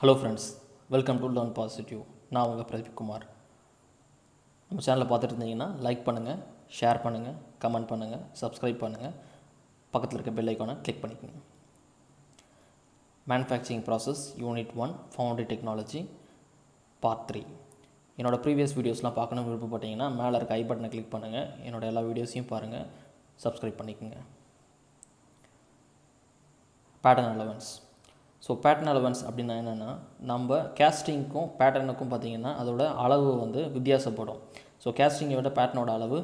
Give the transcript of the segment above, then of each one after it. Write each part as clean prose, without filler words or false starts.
Hello friends, welcome to learn positive. நான் உங்கள் பிரதீப் குமார். நம்ம சேனலை பார்த்துட்டு இருந்தீங்கன்னா லைக் பண்ணுங்கள், ஷேர் பண்ணுங்கள், கமெண்ட் பண்ணுங்கள், சப்ஸ்கிரைப் பண்ணுங்கள், பக்கத்தில் இருக்க பெல் ஐக்கானை கிளிக் பண்ணிக்கோங்க. Manufacturing process unit 1 foundry technology part 3. என்னோடய ப்ரீவியஸ் வீடியோஸ்லாம் பார்க்கணும்னு விருப்பப்பட்டீங்கன்னா மேலே இருக்க ஐ பட்டனை கிளிக் பண்ணுங்கள். என்னோடய எல்லா வீடியோஸையும் பாருங்கள், சப்ஸ்கிரைப் பண்ணிக்கோங்க. Pattern allowance. So pattern allowance அப்படின்னா என்னென்னா, நம்ம கேஸ்டிங்க்கும் பேட்டர்னுக்கும் பார்த்திங்கன்னா அதோட அளவு வந்து வித்தியாசப்படும். ஸோ கேஸ்டிங்கை விட பேட்டர்னோட அளவு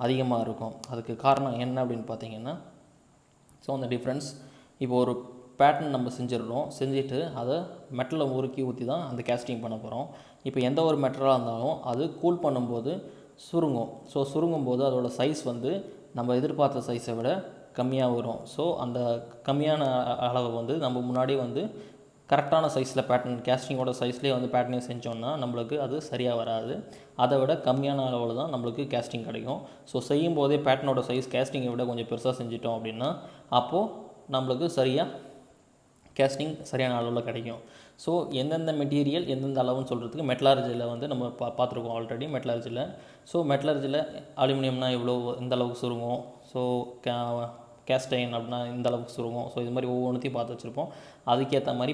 அதிகமாக இருக்கும். அதுக்கு காரணம் என்ன அப்படின்னு பார்த்திங்கன்னா, ஸோ அந்த டிஃப்ரென்ஸ், இப்போ ஒரு பேட்டர்ன் நம்ம செஞ்சுட்டு அதை மெட்டலில் உருக்கி ஊற்றி தான் அந்த கேஸ்டிங் பண்ண போகிறோம். இப்போ எந்த ஒரு மெட்டலாக இருந்தாலும் அது கூல் பண்ணும்போது சுருங்கும். ஸோ சுருங்கும்போது அதோடய சைஸ் வந்து நம்ம எதிர்பார்த்த சைஸை விட கம்மியாக வரும். ஸோ அந்த கம்மியான அளவை வந்து நம்ம முன்னாடி வந்து கரெக்டான சைஸில் பேட்டர்ன் கேஸ்டிங்கோட சைஸ்லேயே வந்து பேட்டர்னே செஞ்சோன்னா நம்மளுக்கு அது சரியாக வராது. அதை விட கம்மியான அளவில் தான் நம்மளுக்கு கேஸ்டிங் கிடைக்கும். ஸோ செய்யும் போதே பேட்டர்னோட சைஸ் கேஸ்டிங்கை விட கொஞ்சம் பெருசாக செஞ்சிட்டோம் அப்படின்னா அப்போது நம்மளுக்கு கேஸ்டிங் சரியான அளவில் கிடைக்கும். ஸோ எந்தெந்த மெட்டீரியல் எந்தெந்த அளவுன்னு சொல்கிறதுக்கு மெட்டலர்ஜியில் வந்து நம்ம பார்த்துருக்கோம் ஆல்ரெடி. மெட்டலர்ஜியில் அலுமினியம்னா எவ்வளோ எந்த அளவுக்கு சுருங்கும், ஸோ கேஸ்டைன் அப்படின்னா இந்த அளவுக்கு சுருங்கும். ஸோ இது மாதிரி ஒவ்வொன்றுத்தையும் பார்த்து வச்சுருப்போம். அதுக்கேற்ற மாதிரி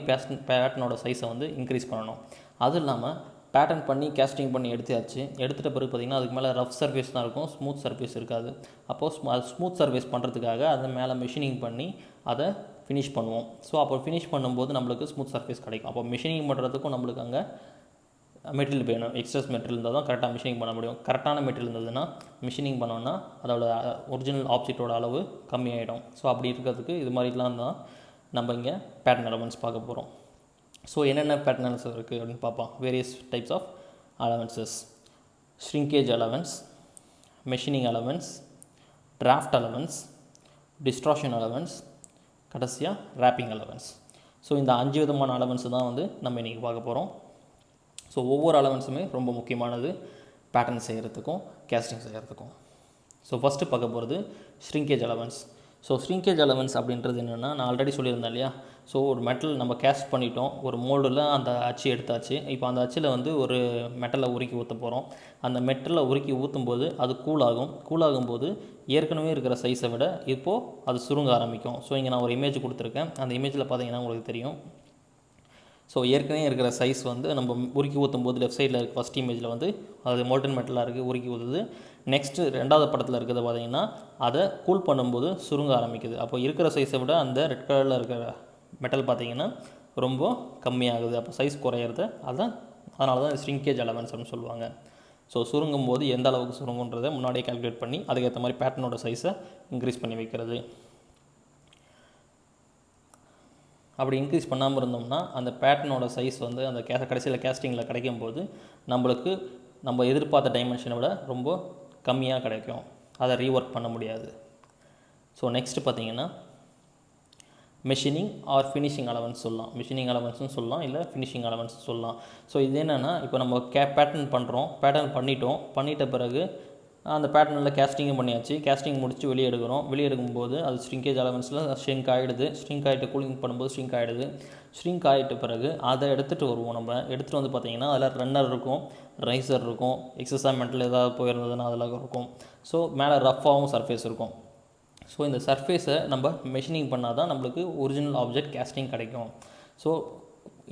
பேட்டர்னோட சைஸை வந்து இன்க்ரீஸ் பண்ணணும். அதுவும் இல்லாமல் பேட்டர்ன் பண்ணி கேஸ்டிங் பண்ணி எடுத்துகிட்ட பிறகு பார்த்திங்கன்னா அதுக்கு மேலே ரஃப் சர்ஃபேஸ் தான் இருக்கும், ஸ்மூத் சர்ஃபேஸ் இருக்காது. அப்போது ஸ்மூத் சர்ஃபேஸ் பண்ணுறதுக்காக அதை மேலே மிஷினிங் பண்ணி அதை ஃபினிஷ் பண்ணுவோம். ஸோ அப்போ ஃபினிஷ் பண்ணும்போது நம்மளுக்கு ஸ்மூத் சர்ஃபேஸ் கிடைக்கும். அப்போ மிஷினிங் பண்ணுறதுக்கும் நம்மளுக்கு அங்கே மெட்டீரியல் வேணும். எக்ஸஸ் மெட்டீரியல் இருந்தால் தான் கரெக்டாக மிஷினிங் பண்ண முடியும். கரெக்டான மெட்டீரியல் இருந்ததுன்னா மிஷினிங் பண்ணோன்னா அதோட ஒரிஜினல் ஆப்ஜெக்டோட அளவு கம்மியாகிடும். ஸோ அப்படி இருக்கிறதுக்கு இது மாதிரிலாம் தான் நம்ம இங்கே பேட்டர்ன் அலவன்ஸ் பார்க்க போகிறோம். ஸோ என்னென்ன பேட்டர்ன் அலவன்ஸ் இருக்குது அப்படின்னு பார்ப்போம். Various types of allowances: shrinkage allowance, machining allowance, draft allowance, distortion allowance, கடைசியாக ரேப்பிங் அலவன்ஸ். ஸோ இந்த 5 விதமான அலவன்ஸ் தான் வந்து நம்ம இன்றைக்கி பார்க்க போகிறோம். ஸோ ஒவ்வொரு அலவன்ஸுமே ரொம்ப முக்கியமானது பேட்டர்ன் செய்கிறதுக்கும் கேஸ்டிங் செய்கிறதுக்கும். ஸோ ஃபஸ்ட்டு பார்க்க போகிறது shrinkage allowance. So shrinkage allowance அப்படின்றது என்னென்னா, நான் ஆல்ரெடி சொல்லியிருந்தேன் இல்லையா. ஸோ ஒரு மெட்டல் நம்ம கேஸ்ட் பண்ணிட்டோம், ஒரு மோல்டில் அந்த அச்சு எடுத்தாச்சு. இப்போ அந்த அச்சில் வந்து ஒரு மெட்டலை உருக்கி ஊற்ற போகிறோம். அந்த மெட்டலை உருக்கி ஊற்றும்போது அது கூலாகும்போது ஏற்கனவே இருக்கிற சைஸை விட இப்போது அது சுருங்க ஆரம்பிக்கும். ஸோ இங்கே நான் ஒரு இமேஜ் கொடுத்துருக்கேன். அந்த இமேஜில் பார்த்தீங்கன்னா உங்களுக்கு தெரியும். ஸோ ஏற்கனவே இருக்கிற சைஸ் வந்து நம்ம உருக்கி ஊற்றும் போது லெஃப்ட் சைடில் இருக்க ஃபஸ்ட் இமேஜில் வந்து அது மோல்டன் மெட்டலாக இருக்குது, உருக்கி ஊற்றுது. நெக்ஸ்ட்டு ரெண்டாவது படத்தில் இருக்கிறத பார்த்திங்கன்னா அதை கூல் பண்ணும்போது சுருங்க ஆரம்பிக்குது. அப்போ இருக்கிற சைஸை விட அந்த ரெட் கலரில் இருக்கிற மெட்டல் பார்த்திங்கன்னா ரொம்ப கம்மியாகுது. அப்போ சைஸ் குறையிறது. அதனால தான் ஷ்ரிங்கேஜ் அலவன்ஸ் அப்படின்னு சொல்லுவாங்க. ஸோ சுருங்கும் போது எந்த அளவுக்கு சுருங்குன்றதை முன்னாடியே கால்குலேட் பண்ணி அதுக்கேற்ற மாதிரி பேட்டர்னோட சைஸை இன்க்ரீஸ் பண்ணி வைக்கிறது. அப்படி இன்க்ரீஸ் பண்ணாமல் இருந்தோம்னா அந்த பேட்டர்னோட சைஸ் வந்து அந்த கடைசியில் கேஸ்டிங்கில் கிடைக்கும்போது நம்ம எதிர்பார்த்த டைமென்ஷனை விட ரொம்ப கம்மியாக கிடைக்கும். அதை ரீஒர்க் பண்ண முடியாது. ஸோ நெக்ஸ்ட்டு பார்த்திங்கன்னா மெஷினிங் ஆர் ஃபினிஷிங் அலவன்ஸ் சொல்லலாம். மெஷினிங் அலவன்ஸும் சொல்லலாம், இல்லை ஃபினிஷிங் அலவன்ஸ் சொல்லலாம். ஸோ இது என்னென்னா, இப்போ நம்ம பேட்டர்ன் பண்ணிட்ட பிறகு அந்த பேட்டர்னில் கேஸ்டிங்கும் பண்ணியாச்சு. கேஸ்டிங் முடித்து வெளியே எடுக்கும்போது அது ஷ்ரிங்கேஜ் அலவன்ஸில் ஷ்ரிங்க் ஆகிடுது. ஷ்ரிங்க் ஆகிட்டு கூலிங் பண்ணும்போது ஷ்ரிங்க் ஆகிடுது. ஷ்ரிங்க் ஆகிட்ட பிறகு அதை எடுத்துகிட்டு வருவோம். எடுத்துகிட்டு வந்து பார்த்திங்கன்னா அதில் ரன்னர் இருக்கும், ரைசர் இருக்கும், எக்ஸஸாக மெட்டல் ஏதாவது போயிருந்ததுன்னா அதில் இருக்கும். ஸோ மேலே ரஃப்பாகவும் சர்ஃபேஸ் இருக்கும். ஸோ இந்த சர்ஃபேஸை நம்ம மெஷினிங் பண்ணால் தான் நம்மளுக்கு ஒரிஜினல் ஆப்ஜெக்ட் கேஸ்டிங் கிடைக்கும். ஸோ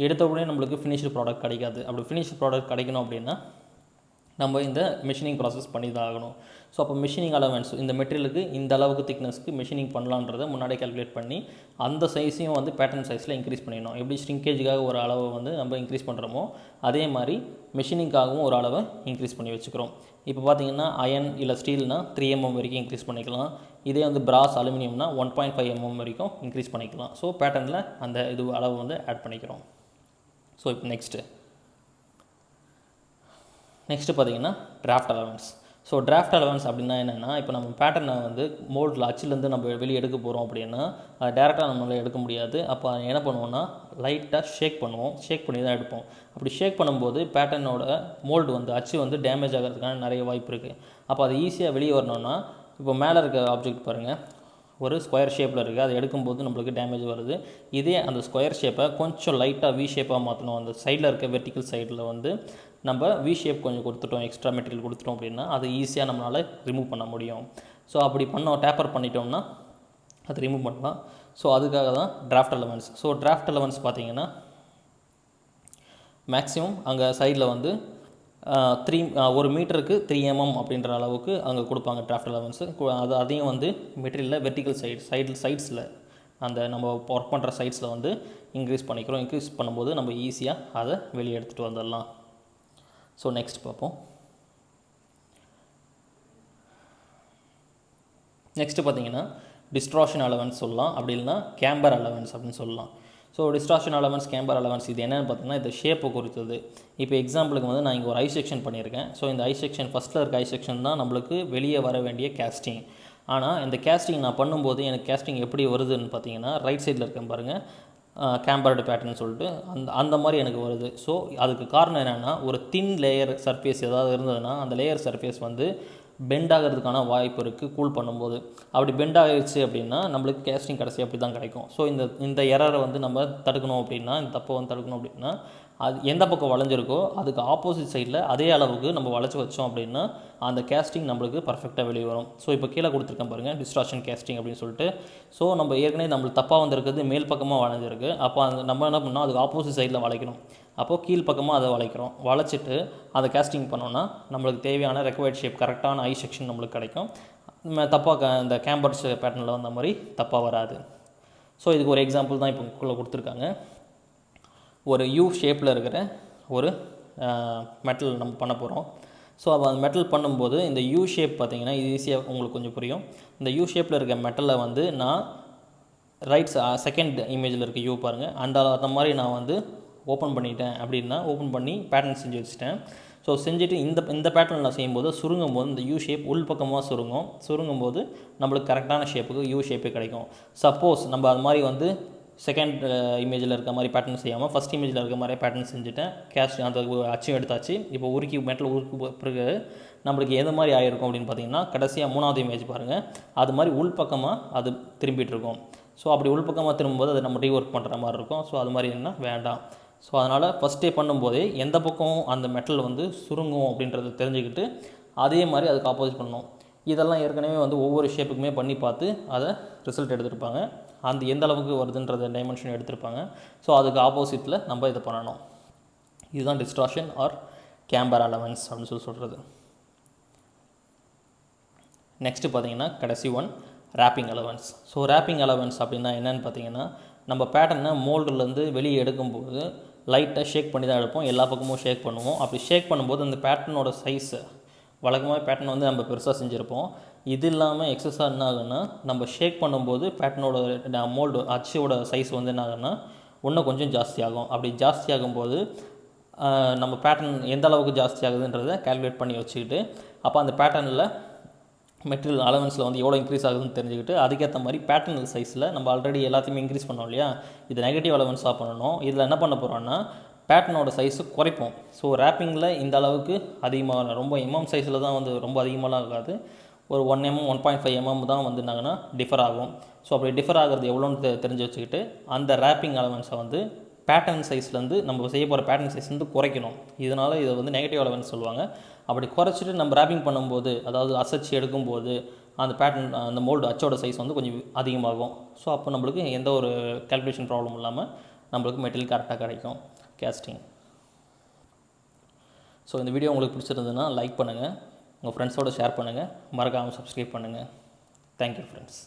எடுத்த உடனே நம்மளுக்கு ஃபினிஷ்டு ப்ராடக்ட் கிடைக்காது. அப்படி ஃபினிஷ்டு ப்ராடக்ட் கிடைக்கணும் அப்படின்னா நம்ம இந்த மெஷினிங் ப்ராசஸ் பண்ணி தான் ஆகணும். ஸோ அப்போ மெஷினிங் அலவன்ஸ், இந்த மெட்டீரியலுக்கு இந்த அளவுக்கு திக்னஸ்க்கு மெஷினிங் பண்ணலான்றதை முன்னாடியே கால்குலேட் பண்ணி அந்த சைஸையும் வந்து பேட்டர்ன் சைஸில் இன்க்ரீஸ் பண்ணிடணும். எப்படி ஷ்ரிங்கேஜுக்காக ஒரு அளவை வந்து நம்ம இன்க்ரீஸ் பண்ணுறோமோ அதே மாதிரி மெஷினிங்காகவும் ஒரு அளவை இன்க்ரீஸ் பண்ணி வச்சுக்கிறோம். இப்போ பார்த்திங்கன்னா அயன் இல்லை ஸ்டீல்னா 3 mm வரைக்கும் இன்க்ரீஸ் பண்ணிக்கலாம். இதே வந்து பிராஸ் அலுமினியம்னா 1.5 mm வரைக்கும் இன்க்ரீஸ் பண்ணிக்கலாம். ஸோ பேட்டர்னில் அந்த அளவு வந்து ஆட் பண்ணிக்கிறோம். ஸோ இப்போ நெக்ஸ்ட்டு பார்த்திங்கன்னா draft allowance. So draft allowance அப்படின்னா என்னென்னா, இப்போ நம்ம பேட்டர்னை வந்து மோல்டில் அச்சிலேருந்து நம்ம வெளியே எடுக்க போகிறோம் அப்படின்னா அதை டேரெக்டாக நம்மளால் எடுக்க முடியாது. அப்போ என்ன பண்ணுவோம்னா லைட்டாக ஷேக் பண்ணி தான் எடுப்போம். அப்படி ஷேக் பண்ணும்போது பேட்டர்னோட மோல்டு வந்து அச்சு வந்து டேமேஜ் ஆகிறதுக்கான நிறைய வாய்ப்பு இருக்குது. அப்போ அது ஈஸியாக வெளியே வரணும்னா இப்போ மேலே இருக்க ஆப்ஜெக்ட் பாருங்கள், ஒரு ஸ்கொயர் ஷேப்பில் இருக்குது, அதை எடுக்கும்போது நம்மளுக்கு டேமேஜ் வருது. இதே அந்த ஸ்கொயர் ஷேப்பை கொஞ்சம் லைட்டாக வி ஷேப்பாக மாற்றணும், அந்த சைடில் இருக்க வெர்டிக்கல் சைடில் வந்து நம்ம வி ஷேப் கொஞ்சம் கொடுத்துட்டோம், எக்ஸ்ட்ரா மெட்டீரியல் கொடுத்துட்டோம் அப்படின்னா அது ஈஸியாக நம்மளால் ரிமூவ் பண்ண முடியும். ஸோ அப்படி டேப்பர் பண்ணிட்டோம்னா அது ரிமூவ் பண்ணலாம். ஸோ அதுக்காக தான் draft allowance. So draft allowance பார்த்தீங்கன்னா மேக்ஸிமம் அங்கே சைடில் வந்து 1 மீட்டருக்கு 3 mm அப்படின்ற அளவுக்கு அங்கே கொடுப்பாங்க டிராஃப்ட் அலவன்ஸு. அதையும் வந்து மெட்டீரியலில் வெர்டிக்கல் சைட்ஸில் அந்த நம்ம ஒர்க் பண்ணுற சைட்ஸில் வந்து இன்க்ரீஸ் பண்ணும்போது நம்ம ஈஸியாக அதை வெளியே எடுத்துகிட்டு வந்துடலாம். ஸோ நெக்ஸ்ட் பார்ப்போம். நெக்ஸ்ட்டு பார்த்தீங்கன்னா டிஸ்டார்ஷன் அலவன்ஸ் சொல்லலாம், அப்படி இல்லைனா கேம்பர் அலவன்ஸ் அப்படின்னு சொல்லலாம். So distortion allowance, camber allowance இது என்னென்னு பார்த்தீங்கன்னா இந்த ஷேப்பை குறித்தது. இப்போ எக்ஸாம்பிளுக்கு வந்து நான் இங்கே ஒரு ஐ செக்ஷன் பண்ணியிருக்கேன். ஸோ இந்த ஐ செக்ஷன் ஃபஸ்ட்டில் இருக்க ஐ செக்ஷன் தான் நம்மளுக்கு வெளியே வர வேண்டிய கேஸ்டிங். ஆனால் இந்த கேஸ்டிங் நான் பண்ணும்போது எனக்கு கேஸ்டிங் எப்படி வருதுன்னு பார்த்தீங்கன்னா ரைட் சைடில் இருக்கேன் பாருங்கள், கேம்பர்டு பேட்டர்ன் சொல்லிட்டு அந்த மாதிரி எனக்கு வருது. ஸோ அதுக்கு காரணம் என்னென்னா ஒரு தின் லேயர் சர்ஃபேஸ் ஏதாவது இருந்ததுன்னா அந்த லேயர் சர்ஃபேஸ் வந்து பெண்ட் ஆகிறதுக்கான வாய்ப்பு இருக்குது கூல் பண்ணும்போது. அப்படி பெண்ட் ஆகிடுச்சு அப்படின்னா நம்மளுக்கு கேஸ்டிங் கடைசி அப்படி தான் கிடைக்கும். ஸோ இந்த எரரை வந்து நம்ம தடுக்கணும் அப்படின்னா, இந்த தப்பை வந்து தடுக்கணும் அப்படின்னா அது எந்த பக்கம் வளைஞ்சிருக்கோ அதுக்கு ஆப்போசிட் சைடில் அதே அளவுக்கு நம்ம வளைச்சி வச்சோம் அப்படின்னா அந்த கேஸ்டிங் நம்மளுக்கு பர்ஃபெக்டாக வெளியே வரும். ஸோ இப்போ கீழே கொடுத்துருக்கேன் பாருங்கள் டிஸ்டார்ஷன் கேஸ்டிங் அப்படின்னு சொல்லிட்டு. ஸோ நம்ம ஏற்கனவே நம்மளுக்கு தப்பாக வந்திருக்கிறது மேல் பக்கமாக வளைஞ்சிருக்கு. அப்போ நம்ம என்ன பண்ணால் அதுக்கு ஆப்போசிட் சைடில் வளைக்கணும். அப்போது கீழ் பக்கமாக அதை வளைக்கிறோம், வளைச்சிட்டு அதை கேஸ்டிங் பண்ணோன்னா நம்மளுக்கு தேவையான ரெக்வயர்ட் ஷேப் கரெக்டான ஐ செக்ஷன் நம்மளுக்கு கிடைக்கும். தப்பாக இந்த கேம்பர்ஸ் பேட்டர்னில் வந்த மாதிரி தப்பாக வராது. ஸோ இதுக்கு ஒரு எக்ஸாம்பிள் தான் இப்போ கொடுத்துருக்காங்க. ஒரு யூ ஷேப்பில் இருக்கிற ஒரு மெட்டல் நம்ம பண்ண போகிறோம். ஸோ அப்போ அந்த மெட்டல் பண்ணும்போது இந்த யூ ஷேப் பார்த்திங்கன்னா இது ஈஸியாக உங்களுக்கு கொஞ்சம் புரியும். இந்த யூ ஷேப்பில் இருக்க மெட்டலை வந்து நான் செகண்ட் இமேஜில் இருக்க யூ பாருங்கள், அந்த மாதிரி நான் வந்து ஓப்பன் பண்ணிட்டேன் அப்படின்னா ஓப்பன் பண்ணி பேட்டர்ன் செஞ்சு வச்சுட்டேன். ஸோ செஞ்சுட்டு இந்த பேட்டர்ன் நான் செய்யும்போது சுருங்கும் போது இந்த யூ ஷேப் உள் பக்கமாக சுருங்கும் போது நம்மளுக்கு கரெக்டான ஷேப்புக்கு யூ ஷேப்பே கிடைக்கும். சப்போஸ் நம்ம அது மாதிரி வந்து செகண்ட் இமேஜில் இருக்க மாதிரி பேட்டர்ன் செய்யாமல் ஃபஸ்ட் இமேஜில் இருக்க மாதிரி பேட்டர்ன் செஞ்சுட்டேன், அந்த அச்சையும் எடுத்தாச்சு. இப்போ மெட்டல் உருக்கு பிறகு நம்மளுக்கு எது மாதிரி ஆகிருக்கும் அப்படின்னு பார்த்தீங்கன்னா கடைசியாக 3வது இமேஜ் பாருங்கள், அது மாதிரி உள் பக்கமாக அது திரும்பிட்டு இருக்கும். ஸோ அப்படி உள் பக்கமாக திரும்பும்போது அதை நம்ம ரீஒர்க் பண்ணுற மாதிரி இருக்கும். ஸோ அது மாதிரி என்ன வேண்டாம். ஸோ அதனால் ஃபஸ்ட்டே பண்ணும்போதே எந்த பக்கம் அந்த மெட்டல் வந்து சுருங்கும் அப்படின்றத தெரிஞ்சுக்கிட்டு அதே மாதிரி அதுக்கு ஆப்போசிட் பண்ணணும். இதெல்லாம் ஏற்கனவே வந்து ஒவ்வொரு ஷேப்புக்குமே பண்ணி பார்த்து அதை ரிசல்ட் எடுத்துருப்பாங்க, அந்த எந்த அளவுக்கு வருதுன்றத டைமென்ஷன் எடுத்திருப்பாங்க. ஸோ அதுக்கு ஆப்போசிட்டில் நம்ம இதை பண்ணணும். இதுதான் டிஸ்டார்ஷன் ஆர் கேம்பர் அலவன்ஸ் அப்படின்னு சொல்கிறது. நெக்ஸ்ட்டு பார்த்தீங்கன்னா கடைசி one wrapping allowance. So wrapping allowance அப்படின்னா என்னென்னு பார்த்தீங்கன்னா நம்ம பேட்டர்னை மோல்டுலேருந்து வெளியே எடுக்கும்போது லைட்டாக ஷேக் பண்ணி தான் எடுப்போம், எல்லா பக்கமும் ஷேக் பண்ணுவோம். அப்படி ஷேக் பண்ணும்போது அந்த பேட்டர்னோட சைஸு வழக்கமாக பேட்டர்ன் வந்து நம்ம பெருசாக செஞ்சுருப்போம். இது இல்லாமல் எக்ஸஸாக என்ன ஆகுன்னா நம்ம ஷேக் பண்ணும்போது பேட்டர்னோட மோல்டு அச்சோட சைஸ் வந்து என்ன ஆகுன்னா இன்னும் கொஞ்சம் ஜாஸ்தியாகும். அப்படி ஜாஸ்தி ஆகும்போது நம்ம பேட்டர்ன் எந்த அளவுக்கு ஜாஸ்தி ஆகுதுன்றதை கால்குலேட் பண்ணி வச்சுக்கிட்டு அப்போ அந்த பேட்டர்னில் மெட்டீரியல் அலவன்ஸில் வந்து எவ்வளோ இன்க்ரீஸ் ஆகுதுன்னு தெரிஞ்சுக்கிட்டு அதுக்கேற்ற மாதிரி பேட்டர்னல் சைஸில் நம்ம ஆல்ரெடி எல்லாத்தையுமே இன்க்ரீஸ் பண்ணோம் இல்லையா, இது நெகட்டிவ் அலவன்ஸாக பண்ணணும். இதில் என்ன பண்ண போகிறோன்னா பேட்டர்னோட சைஸு குறைப்போம். ஸோ ரேப்பிங்கில் இந்த அளவுக்கு அதிகமாக ரொம்ப எம்எம் சைஸில் தான் வந்து ரொம்ப அதிகமாகலாம் ஆகாது, ஒரு 1 mm 1.5 mm தான் வந்து என்னாங்கன்னா டிஃபர் ஆகும். ஸோ அப்படி டிஃபர் ஆகிறது எவ்வளோன்னு தெரிஞ்சு வச்சுக்கிட்டு அந்த ரேப்பிங் அலவன்ஸை வந்து பேட்டர்ன் சைஸ்லேருந்து நம்ம செய்ய போகிற பேட்டர்ன் சைஸ்லேருந்து குறைக்கணும். இதனால் இதை வந்து நெகட்டிவ் அலவன்ஸ் சொல்லுவாங்க. அப்படி குறைச்சிட்டு நம்ம ரேப்பிங் பண்ணும்போது அதாவது அசைச்சு எடுக்கும்போது அந்த பேட்டர்ன் அந்த மோல்டு அச்சோட சைஸ் வந்து கொஞ்சம் அதிகமாகும். ஸோ அப்போ நம்மளுக்கு எந்த ஒரு கால்குலேஷன் ப்ராப்ளம் இல்லாமல் நம்மளுக்கு மெட்டீரியல் கரெக்டாக கிடைக்கும் கேஸ்டிங். ஸோ இந்த வீடியோ உங்களுக்கு பிடிச்சிருந்ததுன்னா லைக் பண்ணுங்கள், உங்கள் ஃப்ரெண்ட்ஸோடு ஷேர் பண்ணுங்கள், மறக்காமல் சப்ஸ்கிரைப் பண்ணுங்கள். Thank you friends.